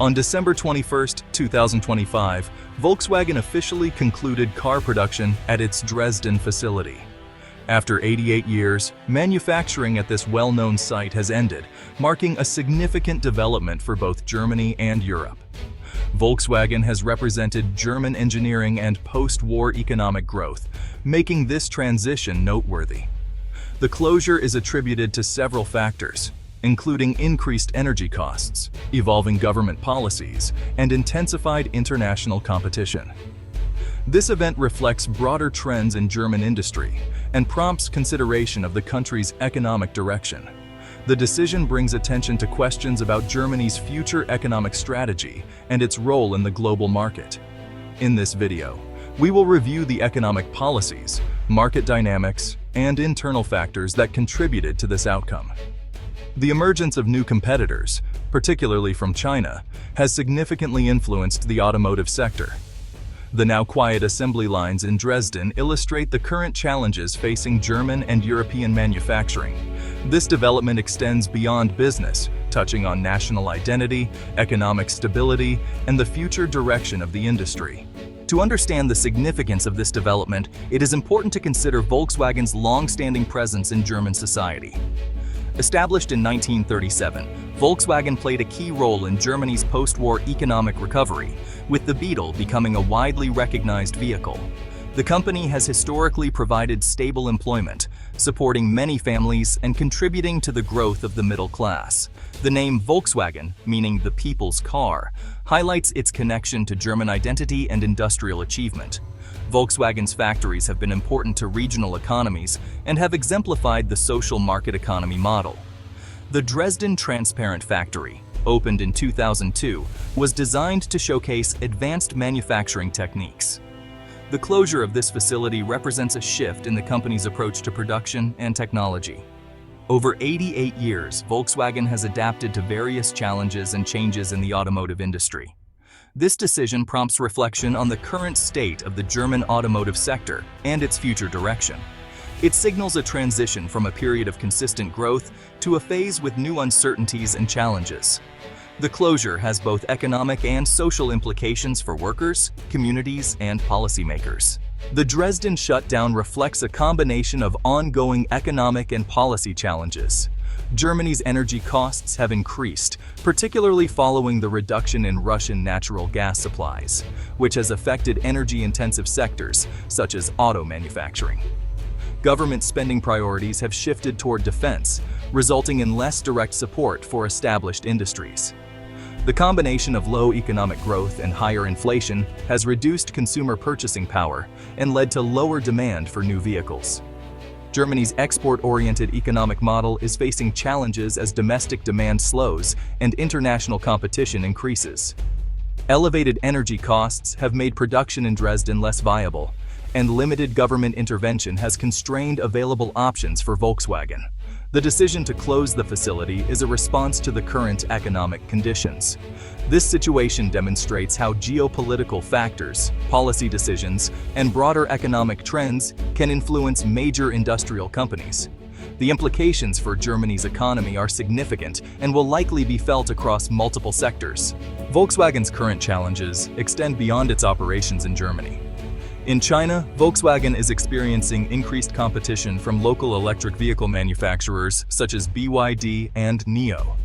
On December 21, 2025, Volkswagen officially concluded car production at its Dresden facility. After 88 years, manufacturing at this well-known site has ended, marking a significant development for both Germany and Europe. Volkswagen has represented German engineering and post-war economic growth, making this transition noteworthy. The closure is attributed to several factors, including increased energy costs, evolving government policies, and intensified international competition. This event reflects broader trends in German industry and prompts consideration of the country's economic direction. The decision brings attention to questions about Germany's future economic strategy and its role in the global market. In this video, we will review the economic policies, market dynamics, and internal factors that contributed to this outcome. The emergence of new competitors, particularly from China, has significantly influenced the automotive sector. The now quiet assembly lines in Dresden illustrate the current challenges facing German and European manufacturing. This development extends beyond business, touching on national identity, economic stability, and the future direction of the industry. To understand the significance of this development, it is important to consider Volkswagen's long-standing presence in German society. Established in 1937, Volkswagen played a key role in Germany's post-war economic recovery, with the Beetle becoming a widely recognized vehicle. The company has historically provided stable employment, supporting many families and contributing to the growth of the middle class. The name Volkswagen, meaning the people's car, highlights its connection to German identity and industrial achievement. Volkswagen's factories have been important to regional economies and have exemplified the social market economy model. The Dresden Transparent Factory, opened in 2002, was designed to showcase advanced manufacturing techniques. The closure of this facility represents a shift in the company's approach to production and technology. Over 88 years, Volkswagen has adapted to various challenges and changes in the automotive industry. This decision prompts reflection on the current state of the German automotive sector and its future direction. It signals a transition from a period of consistent growth to a phase with new uncertainties and challenges. The closure has both economic and social implications for workers, communities, and policymakers. The Dresden shutdown reflects a combination of ongoing economic and policy challenges. Germany's energy costs have increased, particularly following the reduction in Russian natural gas supplies, which has affected energy-intensive sectors such as auto manufacturing. Government spending priorities have shifted toward defense, resulting in less direct support for established industries. The combination of low economic growth and higher inflation has reduced consumer purchasing power and led to lower demand for new vehicles. Germany's export-oriented economic model is facing challenges as domestic demand slows and international competition increases. Elevated energy costs have made production in Dresden less viable, and limited government intervention has constrained available options for Volkswagen. The decision to close the facility is a response to the current economic conditions. This situation demonstrates how geopolitical factors, policy decisions, and broader economic trends can influence major industrial companies. The implications for Germany's economy are significant and will likely be felt across multiple sectors. Volkswagen's current challenges extend beyond its operations in Germany. In China, Volkswagen is experiencing increased competition from local electric vehicle manufacturers such as BYD and NIO.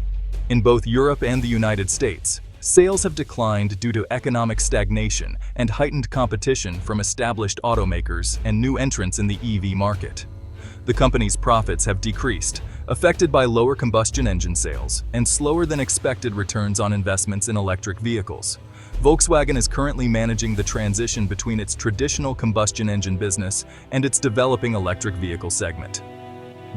In both Europe and the United States, sales have declined due to economic stagnation and heightened competition from established automakers and new entrants in the EV market. The company's profits have decreased, affected by lower combustion engine sales and slower than expected returns on investments in electric vehicles. Volkswagen is currently managing the transition between its traditional combustion engine business and its developing electric vehicle segment.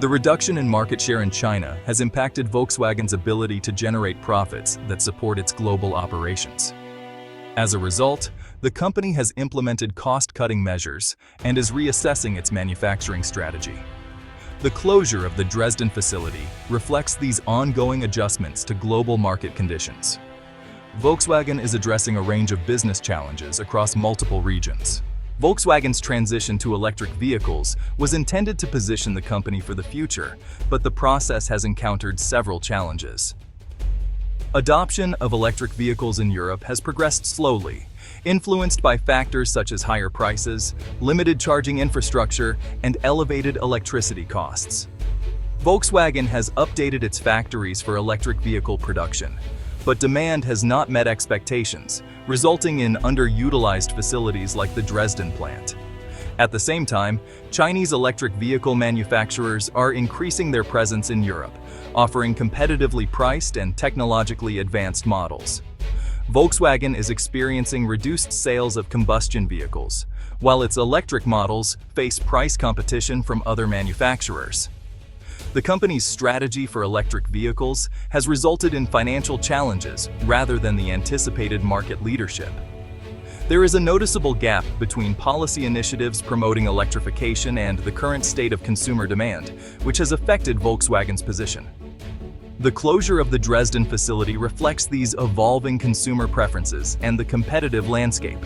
The reduction in market share in China has impacted Volkswagen's ability to generate profits that support its global operations. As a result, the company has implemented cost-cutting measures and is reassessing its manufacturing strategy. The closure of the Dresden facility reflects these ongoing adjustments to global market conditions. Volkswagen is addressing a range of business challenges across multiple regions. Volkswagen's transition to electric vehicles was intended to position the company for the future, but the process has encountered several challenges. Adoption of electric vehicles in Europe has progressed slowly, influenced by factors such as higher prices, limited charging infrastructure, and elevated electricity costs. Volkswagen has updated its factories for electric vehicle production, but demand has not met expectations, resulting in underutilized facilities like the Dresden plant. At the same time, Chinese electric vehicle manufacturers are increasing their presence in Europe, offering competitively priced and technologically advanced models. Volkswagen is experiencing reduced sales of combustion vehicles, while its electric models face price competition from other manufacturers. The company's strategy for electric vehicles has resulted in financial challenges rather than the anticipated market leadership. There is a noticeable gap between policy initiatives promoting electrification and the current state of consumer demand, which has affected Volkswagen's position. The closure of the Dresden facility reflects these evolving consumer preferences and the competitive landscape.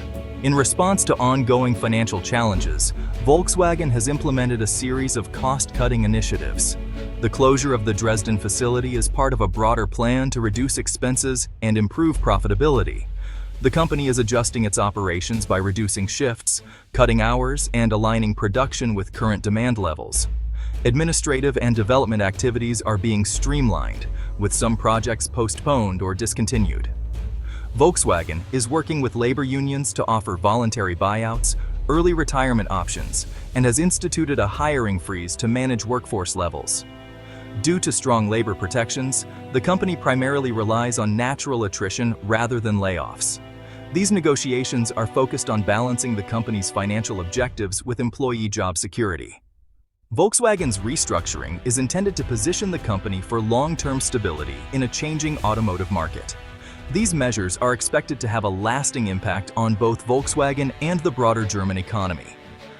In response to ongoing financial challenges, Volkswagen has implemented a series of cost-cutting initiatives. The closure of the Dresden facility is part of a broader plan to reduce expenses and improve profitability. The company is adjusting its operations by reducing shifts, cutting hours, and aligning production with current demand levels. Administrative and development activities are being streamlined, with some projects postponed or discontinued. Volkswagen is working with labor unions to offer voluntary buyouts, early retirement options, and has instituted a hiring freeze to manage workforce levels. Due to strong labor protections, the company primarily relies on natural attrition rather than layoffs. These negotiations are focused on balancing the company's financial objectives with employee job security. Volkswagen's restructuring is intended to position the company for long-term stability in a changing automotive market. These measures are expected to have a lasting impact on both Volkswagen and the broader German economy.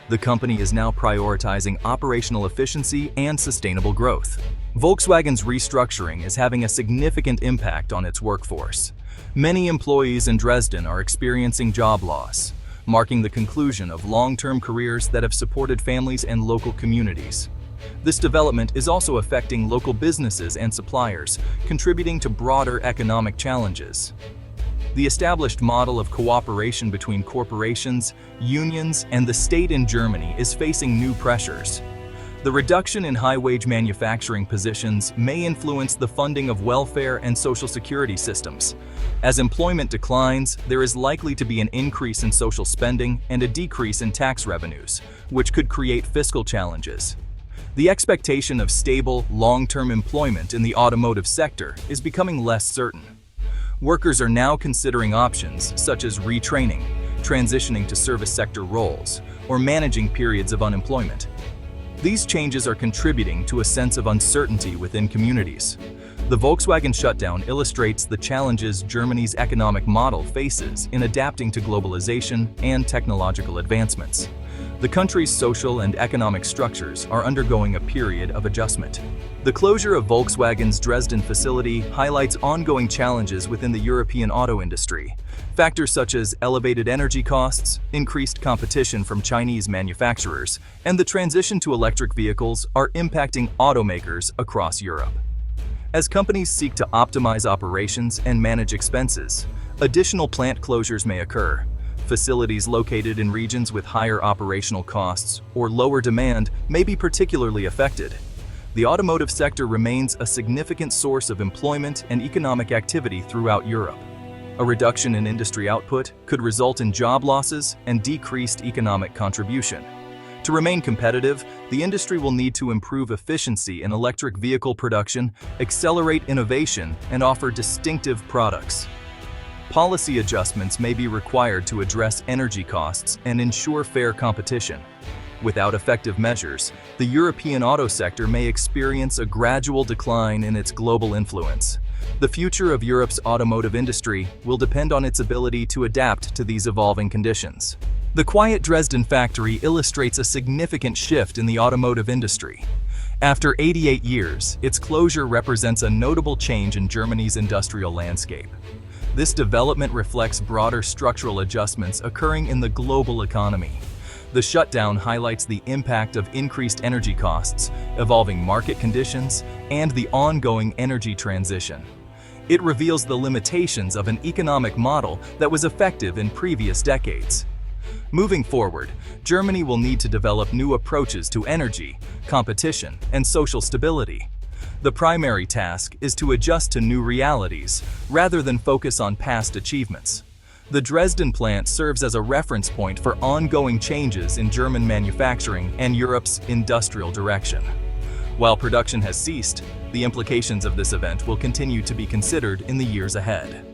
The company is now prioritizing operational efficiency and sustainable growth. Volkswagen's restructuring is having a significant impact on its workforce. Many employees in Dresden are experiencing job loss, marking the conclusion of long-term careers that have supported families and local communities. This development is also affecting local businesses and suppliers, contributing to broader economic challenges. The established model of cooperation between corporations, unions, and the state in Germany is facing new pressures. The reduction in high-wage manufacturing positions may influence the funding of welfare and social security systems. As employment declines, there is likely to be an increase in social spending and a decrease in tax revenues, which could create fiscal challenges. The expectation of stable, long-term employment in the automotive sector is becoming less certain. Workers are now considering options such as retraining, transitioning to service sector roles, or managing periods of unemployment. These changes are contributing to a sense of uncertainty within communities. The Volkswagen shutdown illustrates the challenges Germany's economic model faces in adapting to globalization and technological advancements. The country's social and economic structures are undergoing a period of adjustment. The closure of Volkswagen's Dresden facility highlights ongoing challenges within the European auto industry. Factors such as elevated energy costs, increased competition from Chinese manufacturers, and the transition to electric vehicles are impacting automakers across Europe. As companies seek to optimize operations and manage expenses, additional plant closures may occur. Facilities located in regions with higher operational costs or lower demand may be particularly affected. The automotive sector remains a significant source of employment and economic activity throughout Europe. A reduction in industry output could result in job losses and decreased economic contribution. To remain competitive, the industry will need to improve efficiency in electric vehicle production, accelerate innovation, and offer distinctive products. Policy adjustments may be required to address energy costs and ensure fair competition. Without effective measures, the European auto sector may experience a gradual decline in its global influence. The future of Europe's automotive industry will depend on its ability to adapt to these evolving conditions. The quiet Dresden factory illustrates a significant shift in the automotive industry. After 88 years, its closure represents a notable change in Germany's industrial landscape. This development reflects broader structural adjustments occurring in the global economy. The shutdown highlights the impact of increased energy costs, evolving market conditions, and the ongoing energy transition. It reveals the limitations of an economic model that was effective in previous decades. Moving forward, Germany will need to develop new approaches to energy, competition, and social stability. The primary task is to adjust to new realities, rather than focus on past achievements. The Dresden plant serves as a reference point for ongoing changes in German manufacturing and Europe's industrial direction. While production has ceased, the implications of this event will continue to be considered in the years ahead.